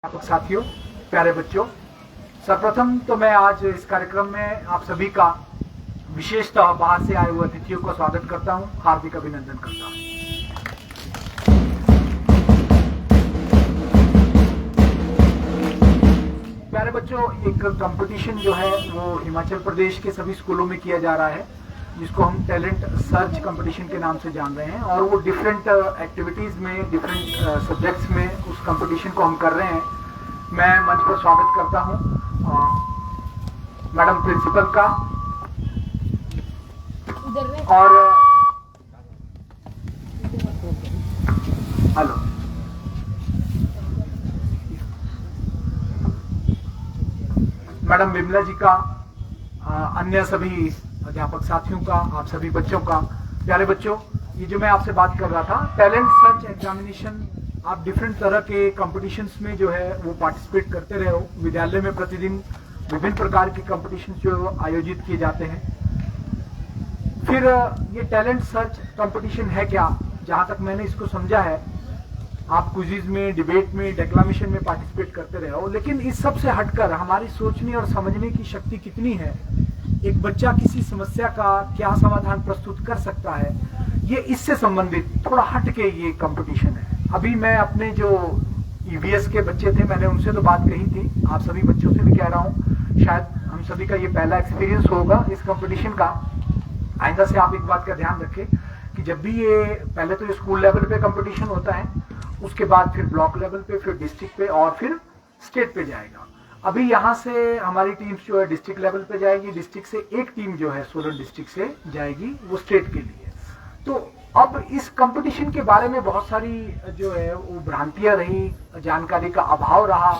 अध्यापक साथियों, प्यारे बच्चों, सर्वप्रथम तो मैं आज इस कार्यक्रम में आप सभी का विशेषतः बाहर से आए हुए अतिथियों का स्वागत करता हूं, हार्दिक अभिनंदन करता हूं। प्यारे बच्चों, एक कंपटीशन जो है वो हिमाचल प्रदेश के सभी स्कूलों में किया जा रहा है, जिसको हम टैलेंट सर्च कंपटीशन के नाम से जान रहे हैं। और वो डिफरेंट एक्टिविटीज में, डिफरेंट सब्जेक्ट्स में उस कंपटीशन को हम कर रहे हैं। मैं मंच पर स्वागत करता हूं मैडम प्रिंसिपल का और हेलो मैडम विमला जी का, अन्य सभी अध्यापक साथियों का, आप सभी बच्चों का। प्यारे बच्चों, ये जो मैं आपसे बात कर रहा था, टैलेंट सर्च एग्जामिनेशन, आप डिफरेंट तरह के कॉम्पिटिशन्स में जो है वो पार्टिसिपेट करते रहे हो। विद्यालय में प्रतिदिन विभिन्न प्रकार के कॉम्पिटिशन जो आयोजित किए जाते हैं। फिर ये टैलेंट सर्च कंपटीशन है क्या? जहां तक मैंने इसको समझा है, आप क्विज़ में, डिबेट में, डेक्लामेशन में पार्टिसिपेट करते रहे हो, लेकिन इस सब से हटकर हमारी सोचने और समझने की शक्ति कितनी है, एक बच्चा किसी समस्या का क्या समाधान प्रस्तुत कर सकता है, ये इससे संबंधित थोड़ा हट के ये कंपटीशन है। अभी मैं अपने जो ईवीएस के बच्चे थे, मैंने उनसे तो बात कही थी, आप सभी बच्चों से भी कह रहा हूँ। शायद हम सभी का ये पहला एक्सपीरियंस होगा इस कंपटीशन का। आइंदा से आप एक बात का ध्यान रखें कि जब भी ये, पहले तो ये स्कूल लेवल पे कंपटीशन होता है, उसके बाद फिर ब्लॉक लेवल पे, फिर डिस्ट्रिक्ट पे और फिर स्टेट पे जाएगा। अभी यहाँ से हमारी टीम्स जो है डिस्ट्रिक्ट लेवल पे जाएगी, डिस्ट्रिक्ट से एक टीम जो है सोलन डिस्ट्रिक्ट से जाएगी वो स्टेट के लिए। तो अब इस कंपटीशन के बारे में बहुत सारी जो है वो भ्रांतियां रही, जानकारी का अभाव रहा।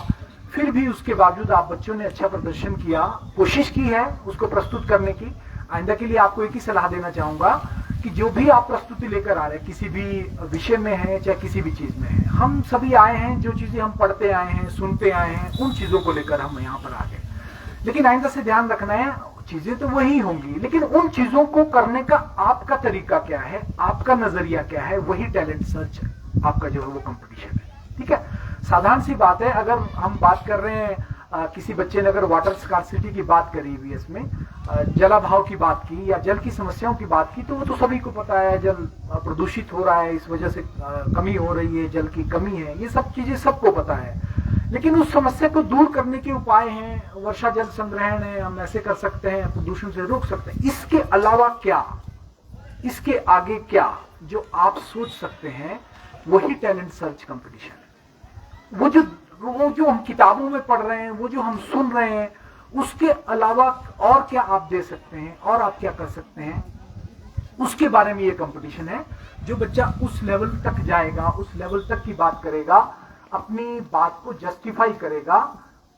फिर भी उसके बावजूद आप बच्चों ने अच्छा प्रदर्शन किया, कोशिश की है उसको प्रस्तुत करने की। आइंदा के लिए आपको एक ही सलाह देना चाहूंगा कि जो भी आप प्रस्तुति लेकर आ रहे हैं, किसी भी विषय में है चाहे किसी भी चीज में है, हम सभी आए हैं, जो चीजें हम पढ़ते आए हैं, सुनते आए हैं, उन चीजों को लेकर हम यहाँ पर आ गए। लेकिन आइंदा से ध्यान रखना है, चीजें तो वही होंगी, लेकिन उन चीजों को करने का आपका तरीका क्या है, आपका नजरिया क्या है, वही टैलेंट सर्च आपका जो है वो कंपटीशन है। ठीक है, साधारण सी बात है। अगर हम बात कर रहे हैं, किसी बच्चे ने अगर वाटर स्कार्सिटी की बात करी हुई है, इसमें जलाभाव की बात की या जल की समस्याओं की बात की, तो वो तो सभी को पता है, जल प्रदूषित हो रहा है, इस वजह से कमी हो रही है, जल की कमी है, ये सब चीजें सबको पता है। लेकिन उस समस्या को दूर करने के उपाय हैं, वर्षा जल संग्रहण है, हम ऐसे कर सकते हैं, प्रदूषण से रोक सकते हैं। इसके अलावा क्या, इसके आगे क्या जो आप सोच सकते हैं, वही टैलेंट सर्च कंपटीशन है। वो जो हम किताबों में पढ़ रहे हैं, वो जो हम सुन रहे हैं, उसके अलावा और क्या आप दे सकते हैं और आप क्या कर सकते हैं, उसके बारे में ये कंपटीशन है। जो बच्चा उस लेवल तक जाएगा, उस लेवल तक की बात करेगा, अपनी बात को जस्टिफाई करेगा,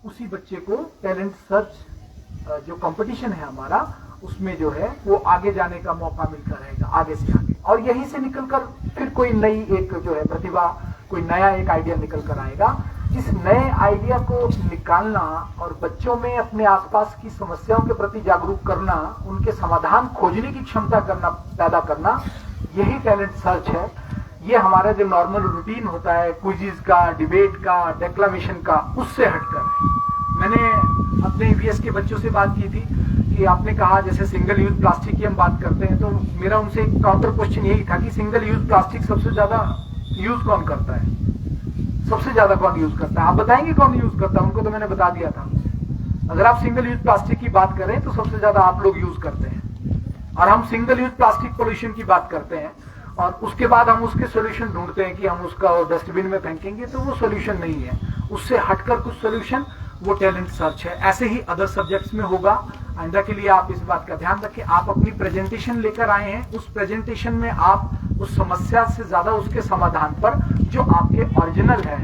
उसी बच्चे को टैलेंट सर्च जो कंपटीशन है हमारा, उसमें जो है वो आगे जाने का मौका मिलता रहेगा, आगे से आगे। और यहीं से निकलकर फिर कोई नई एक जो है प्रतिभा, कोई नया एक आइडिया निकल कर आएगा। इस नए आइडिया को निकालना और बच्चों में अपने आसपास की समस्याओं के प्रति जागरूक करना, उनके समाधान खोजने की क्षमता करना, पैदा करना, यही टैलेंट सर्च है। ये हमारा जो नॉर्मल रूटीन होता है क्विज़ का, डिबेट का, डेक्लामेशन का, उससे हटकर है। मैंने अपने ईवीएस के बच्चों से बात की थी कि आपने कहा जैसे सिंगल यूज प्लास्टिक की हम बात करते हैं, तो मेरा उनसे एक काउंटर क्वेश्चन यही था कि सिंगल यूज प्लास्टिक सबसे ज्यादा यूज कौन करता है, सबसे ज्यादा कौन यूज करता है? आप बताएंगे कौन यूज करता है? उनको तो मैंने बता दिया था। अगर आप सिंगल यूज प्लास्टिक की बात करें तो सबसे ज्यादा आप लोग यूज करते हैं। और हम सिंगल यूज प्लास्टिक पोल्यूशन की बात करते हैं और उसके बाद हम उसके सॉल्यूशन ढूंढते हैं कि हम उसका डस्टबिन में फेंकेंगे, तो वो सॉल्यूशन नहीं है। उससे हटकर कुछ सॉल्यूशन, वो टैलेंट सर्च है। ऐसे ही अदर सब्जेक्ट्स में होगा। आइंदा के लिए आप इस बात का ध्यान रखें। आप अपनी प्रेजेंटेशन लेकर आए हैं, उस प्रेजेंटेशन में आप उस समस्या से ज्यादा उसके समाधान पर, जो आपके ओरिजिनल है,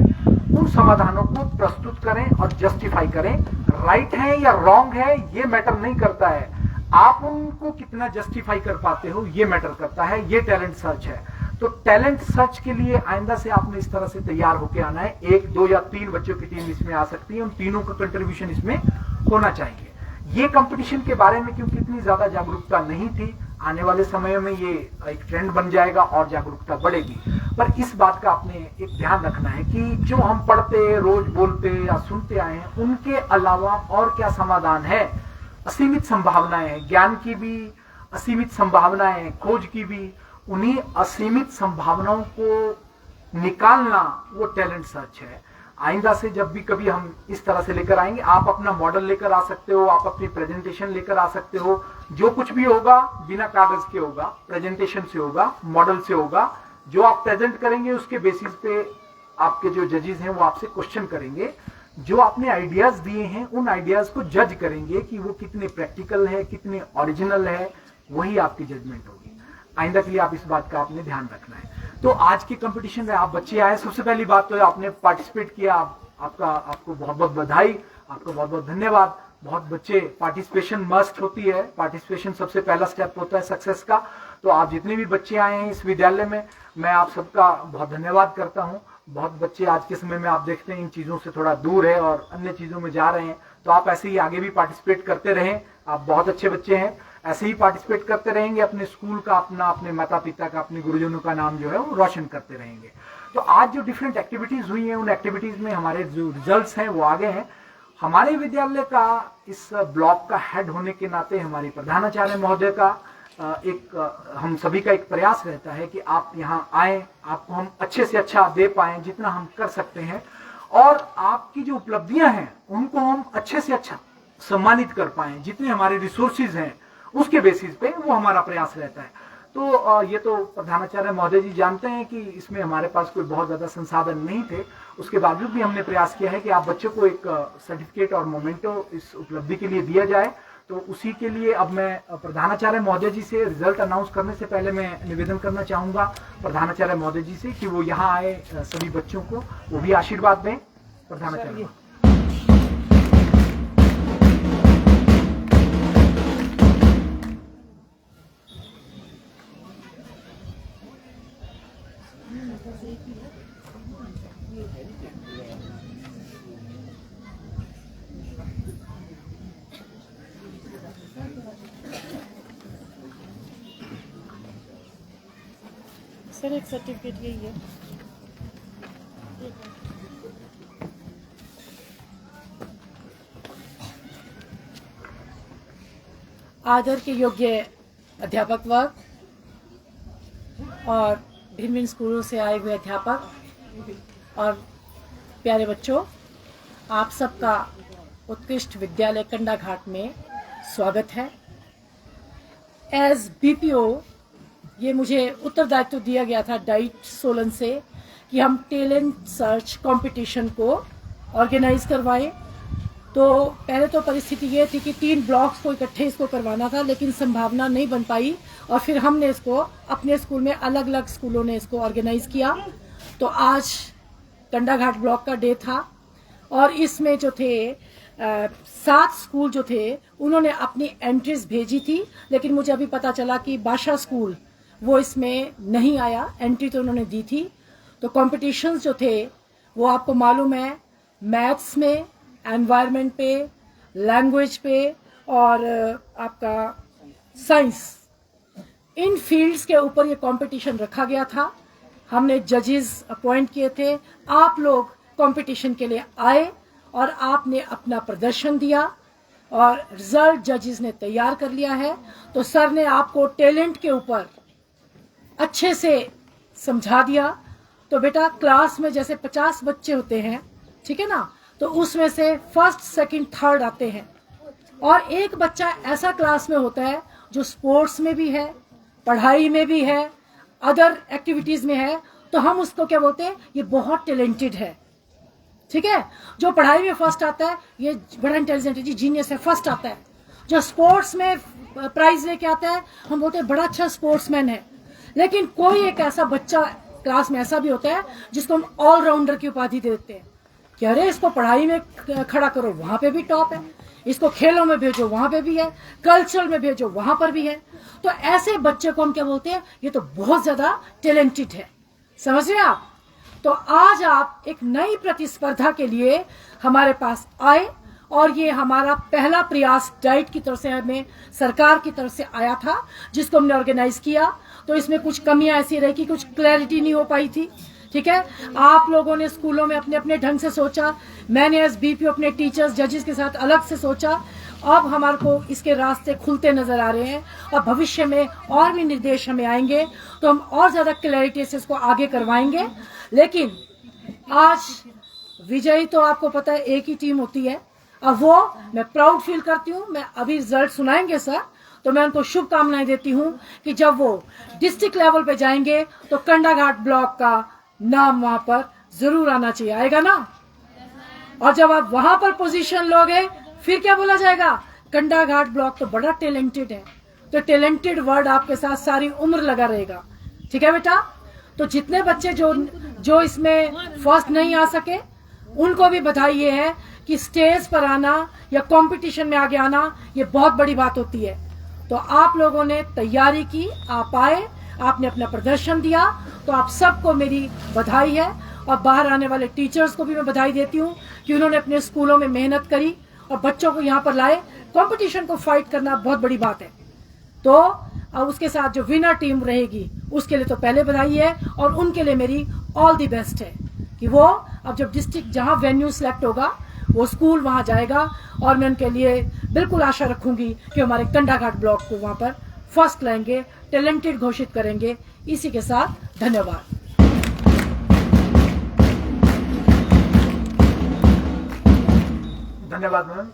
उन समाधानों को प्रस्तुत करें और जस्टिफाई करें। राइट है या रॉन्ग है ये मैटर नहीं करता है, आप उनको कितना जस्टिफाई कर पाते हो ये मैटर करता है। ये टैलेंट सर्च है। तो टैलेंट सर्च के लिए आइंदा से आपने इस तरह से तैयार होकर आना है। 1, 2 या 3 बच्चों की टीम इसमें आ सकती है, उन तीनों का कंट्रीब्यूशन इसमें होना चाहिए। ये कंपटीशन के बारे में क्योंकि इतनी ज्यादा जागरूकता नहीं थी, आने वाले समय में ये एक ट्रेंड बन जाएगा और जागरूकता बढ़ेगी। पर इस बात का आपने एक ध्यान रखना है कि जो हम पढ़ते, रोज बोलते या सुनते आए हैं, उनके अलावा और क्या समाधान है। असीमित संभावनाएं हैं, ज्ञान की भी असीमित संभावनाएं हैं, खोज की भी। उन्हीं असीमित संभावनाओं को निकालना वो टैलेंट सर्च है। आइंदा से जब भी कभी हम इस तरह से लेकर आएंगे, आप अपना मॉडल लेकर आ सकते हो, आप अपनी प्रेजेंटेशन लेकर आ सकते हो। जो कुछ भी होगा बिना कागज के होगा, प्रेजेंटेशन से होगा, मॉडल से होगा। जो आप प्रेजेंट करेंगे उसके बेसिस पे आपके जो जजेस हैं वो आपसे क्वेश्चन करेंगे। जो आपने आइडियाज दिए हैं उन आइडियाज को जज करेंगे कि वो कितने प्रैक्टिकल है, कितने ओरिजिनल है, वही आपकी जजमेंट होगी। आइंदा के लिए आप इस बात का आपने ध्यान रखना है। तो आज के कंपटीशन में आप बच्चे आए, सबसे पहली बात तो आपने पार्टिसिपेट किया, आपको बहुत बहुत बधाई, आपको बहुत बहुत धन्यवाद। बहुत बच्चे, पार्टिसिपेशन मस्ट होती है, पार्टिसिपेशन सबसे पहला स्टेप होता है सक्सेस का। तो आप जितने भी बच्चे आए हैं इस विद्यालय में, मैं आप सबका बहुत धन्यवाद करता हूं। बहुत बच्चे आज के समय में आप देखते हैं इन चीजों से थोड़ा दूर है और अन्य चीजों में जा रहे हैं। तो आप ऐसे ही आगे भी पार्टिसिपेट करते रहें, आप बहुत अच्छे बच्चे हैं, ऐसे ही पार्टिसिपेट करते रहेंगे, अपने स्कूल का, अपने माता पिता का, अपने गुरुजनों का नाम जो है वो रोशन करते रहेंगे। तो आज जो डिफरेंट एक्टिविटीज हुई हैं, उन एक्टिविटीज में हमारे जो रिजल्ट्स हैं वो आगे हैं। हमारे विद्यालय का इस ब्लॉक का हेड होने के नाते हमारी प्रधानाचार्य महोदय का हम सभी का एक प्रयास रहता है कि आप यहाँ आए, आपको हम अच्छे से अच्छा दे पाएं जितना हम कर सकते हैं, और आपकी जो उपलब्धियां हैं उनको हम अच्छे से अच्छा सम्मानित कर पाएं। जितने हमारे रिसोर्सेज हैं उसके बेसिस पे वो हमारा प्रयास रहता है। तो ये तो प्रधानाचार्य महोदय जी जानते हैं कि इसमें हमारे पास कोई बहुत ज्यादा संसाधन नहीं थे, उसके बावजूद भी हमने प्रयास किया है कि आप बच्चों को एक सर्टिफिकेट और मोमेंटो इस उपलब्धि के लिए दिया जाए। तो उसी के लिए अब मैं प्रधानाचार्य महोदय जी से रिजल्ट अनाउंस करने से पहले मैं निवेदन करना चाहूंगा प्रधानाचार्य महोदय जी से कि वो यहाँ आए, सभी बच्चों को वो भी आशीर्वाद दें। प्रधानाचार्य सर, एक सर्टिफिकेट यही है। आदर के योग्य अध्यापक वर्ग और भिन्न भिन्न स्कूलों से आए हुए अध्यापक और प्यारे बच्चों, आप सबका उत्कृष्ट विद्यालय कंडाघाट में स्वागत है। एज बीपीओ ये मुझे उत्तरदायित्व दिया गया था डाइट सोलन से कि हम टैलेंट सर्च कंपटीशन को ऑर्गेनाइज करवाएं। तो पहले तो परिस्थिति ये थी कि 3 ब्लॉक्स को इकट्ठे इसको करवाना था, लेकिन संभावना नहीं बन पाई और फिर हमने इसको अपने स्कूल में, अलग अलग स्कूलों ने इसको ऑर्गेनाइज किया। तो आज कंडाघाट ब्लॉक का डे था और इसमें जो थे 7 स्कूल जो थे उन्होंने अपनी एंट्रीज भेजी थी, लेकिन मुझे अभी पता चला कि बाशा स्कूल वो इसमें नहीं आया, एंट्री तो उन्होंने दी थी। तो कॉम्पिटिशन्स जो थे वो आपको मालूम है, मैथ्स में, एनवायरनमेंट पे, लैंग्वेज पे और आपका साइंस, इन फील्ड्स के ऊपर ये कंपटीशन रखा गया था। हमने जजेस अपॉइंट किए थे, आप लोग कंपटीशन के लिए आए और आपने अपना प्रदर्शन दिया और रिजल्ट जजेस ने तैयार कर लिया है। तो सर ने आपको टैलेंट के ऊपर अच्छे से समझा दिया। तो बेटा, क्लास में जैसे 50 बच्चे होते हैं, ठीक है ना, तो उसमें से फर्स्ट, सेकंड, थर्ड आते हैं और एक बच्चा ऐसा क्लास में होता है जो स्पोर्ट्स में भी है, पढ़ाई में भी है, अदर एक्टिविटीज में है। तो हम उसको क्या बोलते हैं, ये बहुत टैलेंटेड है, ठीक है। जो पढ़ाई में फर्स्ट आता है ये बड़ा इंटेलिजेंट है जी, जीनियस है, फर्स्ट आता है। जो स्पोर्ट्स में प्राइज लेके आता है हम बोलते हैं बड़ा अच्छा स्पोर्ट्समैन है। लेकिन कोई एक ऐसा बच्चा क्लास में ऐसा भी होता है जिसको हम ऑलराउंडर की उपाधि देते हैं कि अरे इसको पढ़ाई में खड़ा करो, वहां पे भी टॉप है, इसको खेलों में भेजो, वहां पे भी है, कल्चरल में भेजो, वहां पर भी है। तो ऐसे बच्चे को हम क्या बोलते हैं, ये तो बहुत ज्यादा टैलेंटेड है। समझ रहे आप? तो आज आप एक नई प्रतिस्पर्धा के लिए हमारे पास आए और ये हमारा पहला प्रयास डाइट की तरफ से हमें सरकार की तरफ से आया था, जिसको हमने ऑर्गेनाइज किया। तो इसमें कुछ कमियां ऐसी रही कि कुछ क्लैरिटी नहीं हो पाई थी। ठीक है, आप लोगों ने स्कूलों में अपने अपने ढंग से सोचा, मैंने एस बीपीओ अपने टीचर्स जजेस के साथ अलग से सोचा। अब हमारे को इसके रास्ते खुलते नजर आ रहे हैं और भविष्य में और भी निर्देश हमें आएंगे तो हम और ज्यादा क्लैरिटी से इसको आगे करवाएंगे। लेकिन आज विजयी तो आपको पता है एक ही टीम होती है। अब वो मैं प्राउड फील करती हूँ। मैं अभी रिजल्ट सुनाएंगे सर, तो मैं उनको शुभकामनाएं देती हूँ कि जब वो डिस्ट्रिक्ट लेवल पे जाएंगे तो कंडाघाट ब्लॉक का नाम वहां पर जरूर आना चाहिए। आएगा ना? और जब आप वहां पर पोजीशन लोगे फिर क्या बोला जाएगा? कंडाघाट ब्लॉक तो बड़ा टैलेंटेड है। तो टैलेंटेड वर्ड आपके साथ सारी उम्र लगा रहेगा। ठीक है बेटा? तो जितने बच्चे जो इसमें फर्स्ट नहीं आ सके उनको भी बधाई ये है कि स्टेज पर आना या कंपटीशन में आगे आना ये बहुत बड़ी बात होती है। तो आप लोगों ने तैयारी की, आप आए, आपने अपना प्रदर्शन दिया, तो आप सबको मेरी बधाई है। और बाहर आने वाले टीचर्स को भी मैं बधाई देती हूँ कि उन्होंने अपने स्कूलों में मेहनत करी और बच्चों को यहाँ पर लाए। कंपटीशन को फाइट करना बहुत बड़ी बात है। तो अब उसके साथ जो विनर टीम रहेगी उसके लिए तो पहले बधाई है और उनके लिए मेरी ऑल दी बेस्ट है कि वो अब जब डिस्ट्रिक्ट जहां वेन्यू सिलेक्ट होगा वो स्कूल वहां जाएगा और मैं उनके लिए बिल्कुल आशा रखूंगी कि हमारे कंडाघाट ब्लॉक को वहां पर फर्स्ट लाएंगे, टैलेंटेड घोषित करेंगे। इसी के साथ धन्यवाद। धन्यवाद मैम।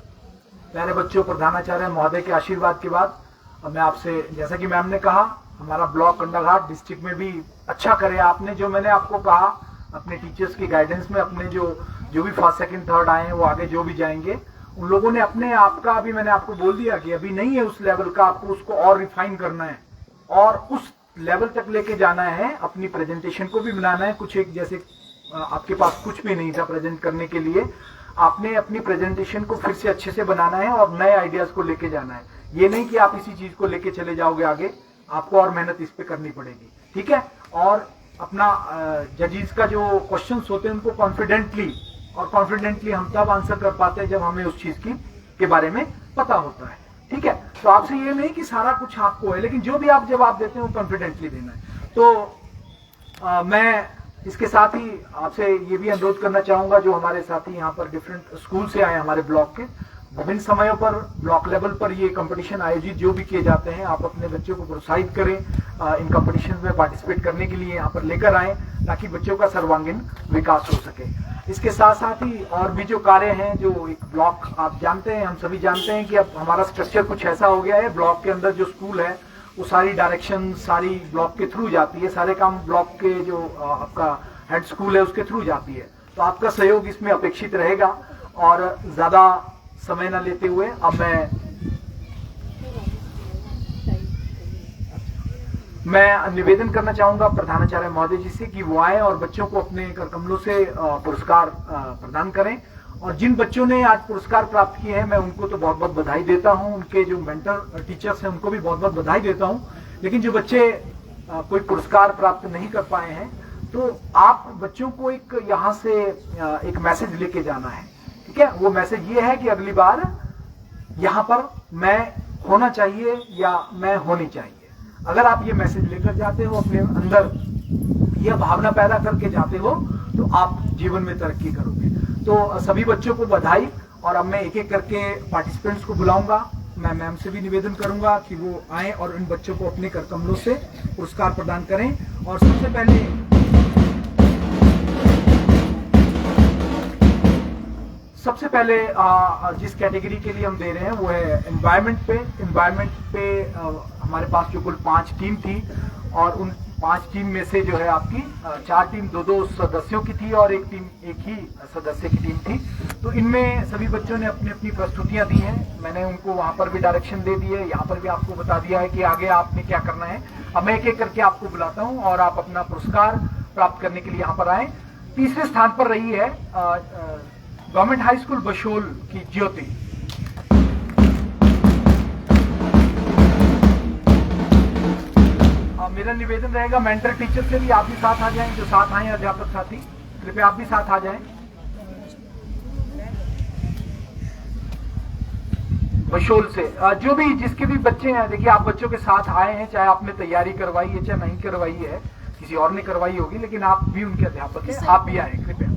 प्यारे बच्चों, प्रधानाचार्य महोदय के आशीर्वाद के बाद अब मैं आपसे, जैसा कि मैम ने कहा, हमारा ब्लॉक कंडाघाट डिस्ट्रिक्ट में भी अच्छा करे आपने। जो मैंने आपको कहा अपने टीचर्स की गाइडेंस में, अपने जो भी फर्स्ट सेकंड थर्ड आए हैं वो आगे जो भी जाएंगे उन लोगों ने अपने आप का, अभी मैंने आपको बोल दिया कि अभी नहीं है उस लेवल का, आपको उसको और रिफाइन करना है और उस लेवल तक लेके जाना है। अपनी प्रेजेंटेशन को भी बनाना है। कुछ एक जैसे आपके पास कुछ भी नहीं था प्रेजेंट करने के लिए, आपने अपनी प्रेजेंटेशन को फिर से अच्छे से बनाना है और नए आइडियाज को लेके जाना है। ये नहीं कि आप इसी चीज को लेके चले जाओगे आगे, आपको और मेहनत इस पे करनी पड़ेगी। ठीक है? और अपना जजेस का जो क्वेश्चंस होते हैं उनको कॉन्फिडेंटली हम तब आंसर कर पाते हैं जब हमें उस चीज के बारे में पता होता है। ठीक है? तो आपसे ये नहीं कि सारा कुछ आपको है, लेकिन जो भी आप जवाब देते हैं वो कॉन्फिडेंटली देना है। तो मैं इसके साथ ही आपसे ये भी अनुरोध करना चाहूंगा, जो हमारे साथी यहाँ पर डिफरेंट स्कूल से आए हमारे ब्लॉक के, विभिन्न समयों पर ब्लॉक लेवल पर ये कंपटीशन आयोजित जो भी किए जाते हैं, आप अपने बच्चों को प्रोत्साहित करें, इन कंपटीशन में पार्टिसिपेट करने के लिए यहाँ पर लेकर आए ताकि बच्चों का सर्वांगीण विकास हो सके। इसके साथ साथ ही और भी जो कार्य हैं, जो एक ब्लॉक आप जानते हैं, हम सभी जानते हैं कि अब हमारा स्ट्रक्चर कुछ ऐसा हो गया है, ब्लॉक के अंदर जो स्कूल है वो सारी डायरेक्शन सारी ब्लॉक के थ्रू जाती है, सारे काम ब्लॉक के जो आपका हेड स्कूल है उसके थ्रू जाती है। तो आपका सहयोग इसमें अपेक्षित रहेगा। और ज्यादा समय न लेते हुए अब मैं निवेदन करना चाहूंगा प्रधानाचार्य महोदय जी से कि वो आए और बच्चों को अपने करकमलों से पुरस्कार प्रदान करें। और जिन बच्चों ने आज पुरस्कार प्राप्त किए हैं मैं उनको तो बहुत बहुत बधाई देता हूं, उनके जो मेंटर टीचर्स हैं उनको भी बहुत बहुत बधाई देता हूं। लेकिन जो बच्चे कोई पुरस्कार प्राप्त नहीं कर पाए हैं, तो आप बच्चों को एक यहाँ से एक मैसेज लेके जाना है। ठीक है? वो मैसेज ये है कि अगली बार यहाँ पर मैं होना चाहिए या मैं होनी चाहिए। अगर आप ये मैसेज लेकर जाते हो, अपने अंदर यह भावना पैदा करके जाते हो, तो आप जीवन में तरक्की करोगे। तो सभी बच्चों को बधाई। और अब मैं एक एक करके पार्टिसिपेंट्स को बुलाऊंगा। मैं मैम से भी निवेदन करूंगा कि वो आए और इन बच्चों को अपने करकमलों से पुरस्कार प्रदान करें। और सबसे पहले जिस कैटेगरी के लिए हम दे रहे हैं वो है एनवायरनमेंट पे हमारे पास जो कुल 5 टीम थी और उन 5 टीम में से जो है आपकी 4 टीम 2-2 सदस्यों की थी और एक टीम एक ही सदस्य की टीम थी। तो इनमें सभी बच्चों ने अपनी अपनी प्रस्तुतियां दी हैं। मैंने उनको वहां पर भी डायरेक्शन दे दी है, यहाँ पर भी आपको बता दिया है कि आगे आपने क्या करना है। अब मैं एक एक करके आपको बुलाता हूँ और आप अपना पुरस्कार प्राप्त करने के लिए यहाँ पर आए। तीसरे स्थान पर रही है गवर्नमेंट हाई स्कूल बशोल की ज्योति। मेरा निवेदन रहेगा मेंटर टीचर से भी आप भी साथ आ जाएं, जो साथ आए अध्यापक साथी कृपया आप भी साथ आ जाएं। बशोल से। जो भी जिसके भी बच्चे हैं, देखिए आप बच्चों के साथ आए हैं, चाहे आपने तैयारी करवाई है चाहे नहीं करवाई है, किसी और ने करवाई होगी, लेकिन आप भी उनके अध्यापक हैं, आप भी आए कृपया।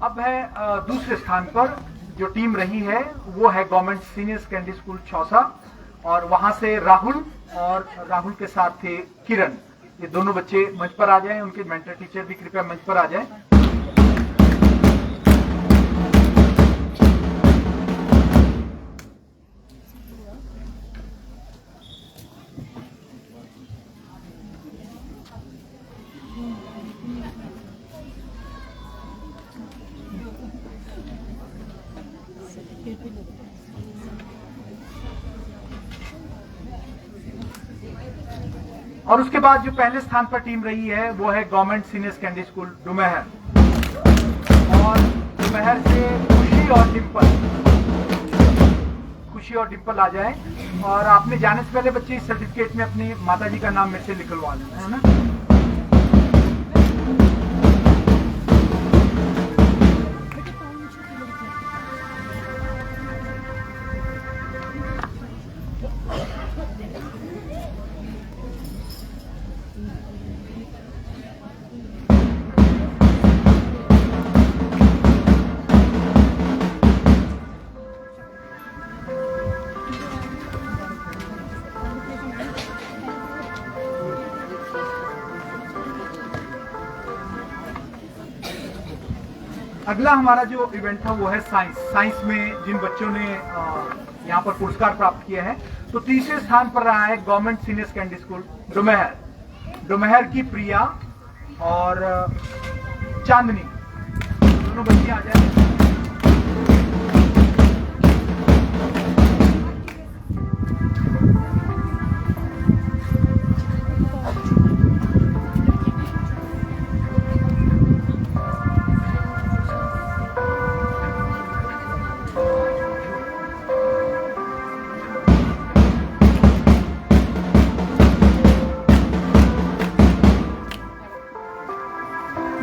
अब है दूसरे स्थान पर जो टीम रही है वो है government senior secondary school Chausa, और वहां से राहुल और राहुल के साथ थे किरण। ये दोनों बच्चे मंच पर आ जाएं, उनके मेंटर टीचर भी कृपया मंच पर आ जाएं। और उसके बाद जो पहले स्थान पर टीम रही है वो है गवर्नमेंट सीनियर सेकेंडरी स्कूल डुमहर, और डुमहर से खुशी और डिंपल आ जाए। और आपने जाने से पहले बच्चे इस सर्टिफिकेट में अपनी माताजी का नाम मेरे से निकलवा लेना, है ना। अगला हमारा जो इवेंट था वो है साइंस में जिन बच्चों ने यहाँ पर पुरस्कार प्राप्त किए हैं। तो तीसरे स्थान पर रहा है गवर्नमेंट सीनियर सेकेंडरी स्कूल डुमहर की प्रिया और चांदनी, दोनों बच्चे आ जाए।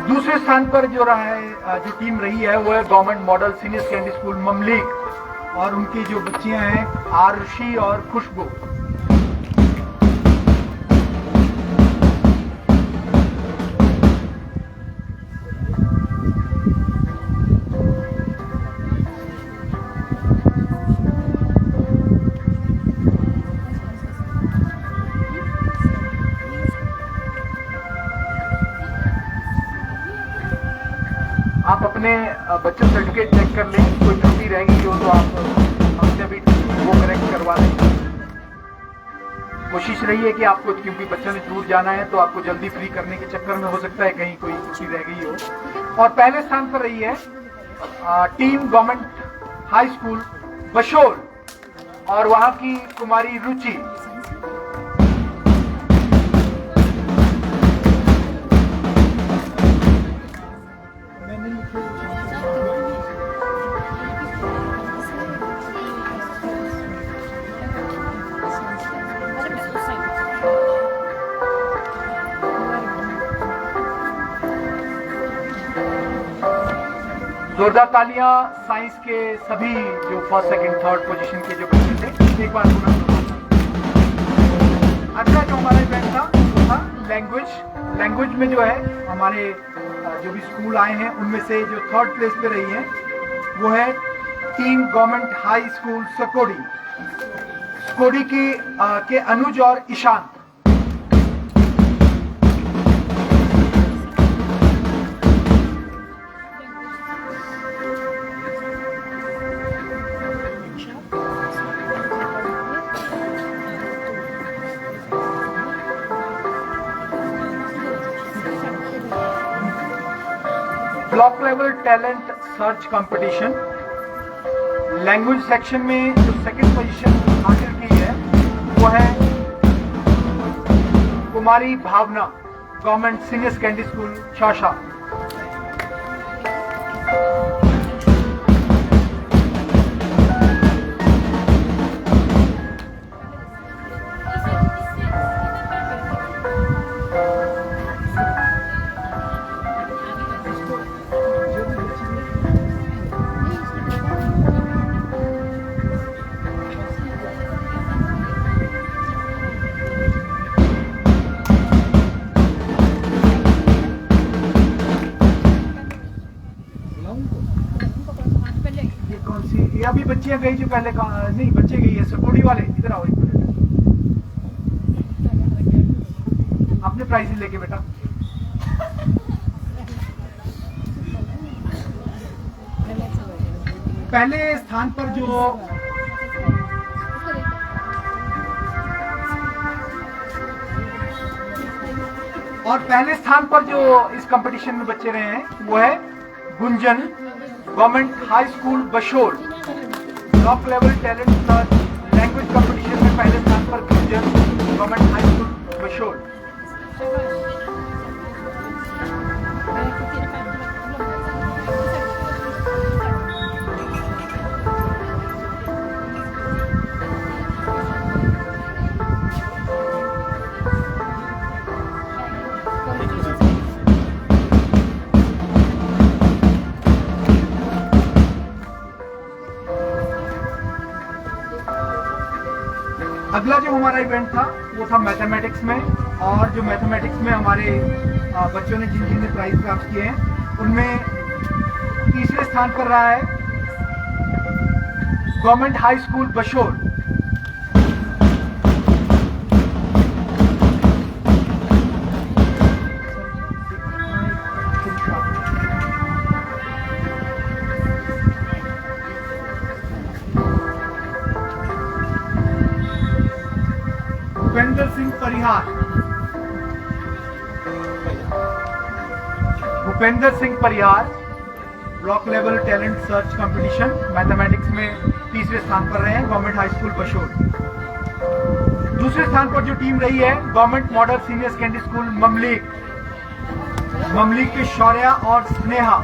दूसरे स्थान पर जो रहा है, जो टीम रही है वो है government model senior secondary school Mamlik, और उनकी जो बच्चियां हैं आरुषि और खुशबू। आप अपने बच्चों सर्टिफिकेट चेक कर लें, कोई त्रुटि रह गई हो तो आप हमसे भी वो करेक्ट करवा लें। कोशिश रही है कि आपको, क्योंकि बच्चों ने दूर जाना है तो आपको जल्दी फ्री करने के चक्कर में हो सकता है कहीं कोई त्रुटि रह गई हो। और पहले स्थान पर रही है टीम गवर्नमेंट हाई स्कूल बशोल, और वहां की कुमारी रुचि। जोरदार तालियां साइंस के सभी जो फर्स्ट सेकंड थर्ड पोजीशन के जो बच्चे थे, एक बार अगला जो हमारा इवेंट था वो था लैंग्वेज में जो है हमारे जो भी स्कूल आए हैं उनमें से जो थर्ड प्लेस पे रही है वो है team government high school Skodi के अनुज और Ishaan. Block level talent search competition language section में जो सेकंड पोजीशन हासिल की है वो है Kumari Bhawna, government senior secondary school Shasha. अभी बच्चियां गई जो पहले नहीं बच्चे गई है सपोर्टी वाले, इधर आओ एक मिनट। अपने प्राइज लेके बेटा। पहले स्थान पर जो इस कंपटीशन में बच्चे रहे हैं वो है Gunjan government high school Bashor. Block level talent search language competition में पहले स्थान पर Gunjan government high school Bashor. अगला जो हमारा इवेंट था वो था मैथमेटिक्स में, और जो मैथमेटिक्स में हमारे बच्चों ने जिन जिन प्राइज प्राप्त किए हैं उनमें तीसरे स्थान पर रहा है government high school Bashor. Bhupendra Singh Parihar, Bhupendra Singh Parihar block level talent search competition mathematics में तीसरे स्थान पर रहे हैं गवर्नमेंट हाई स्कूल बशोर। दूसरे स्थान पर जो टीम रही है government model senior secondary school Mamlik के शौर्या और स्नेहा।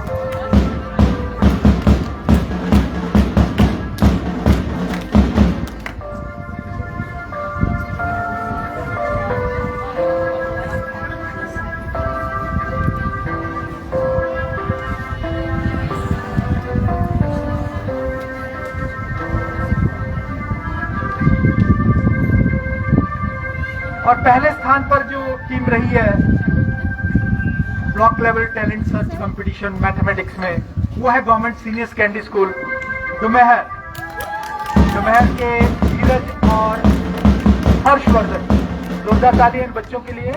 और पहले स्थान पर जो टीम रही है block level talent search competition mathematics में वो है गवर्नमेंट सीनियर सेकेंडरी स्कूल डुमेहर के धीरज और हर्षवर्धन। जोरदार तालियां इन बच्चों के लिए।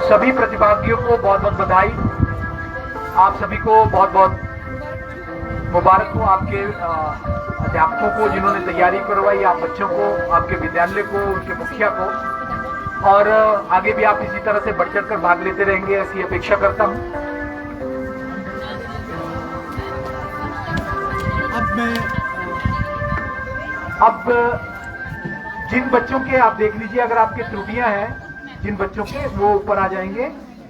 सभी प्रतिभागियों को बहुत बहुत बधाई। आप सभी को बहुत बहुत मुबारक हो, आपके अध्यापकों को जिन्होंने तैयारी करवाई, आप बच्चों को, आपके विद्यालय को, उनके मुखिया को, और आगे भी आप इसी तरह से बढ़ चढ़ कर भाग लेते रहेंगे ऐसी अपेक्षा करता हूं। अब जिन बच्चों के आप देख लीजिए अगर आपके त्रुटियां हैं जिन बच्चों के वो ऊपर आ जाएंगे,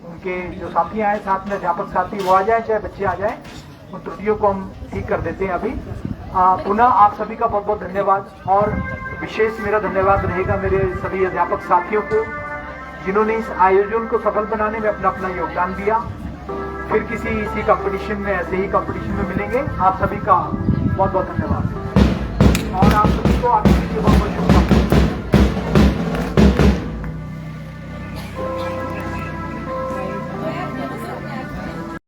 उनके जो साथी आए साथ में अध्यापक साथी वो आ जाए चाहे बच्चे आ जाए, उन त्रुटियों को हम ठीक कर देते हैं अभी। पुनः आप सभी का बहुत बहुत धन्यवाद, और विशेष मेरा धन्यवाद रहेगा मेरे सभी अध्यापक साथियों को जिन्होंने इस आयोजन को सफल बनाने में अपना अपना योगदान दिया। फिर किसी इसी कंपटीशन में ऐसे ही कंपटीशन में मिलेंगे। आप सभी का बहुत बहुत धन्यवाद और आप सभी को आपके बहुत बहुत शुभकामनाएं।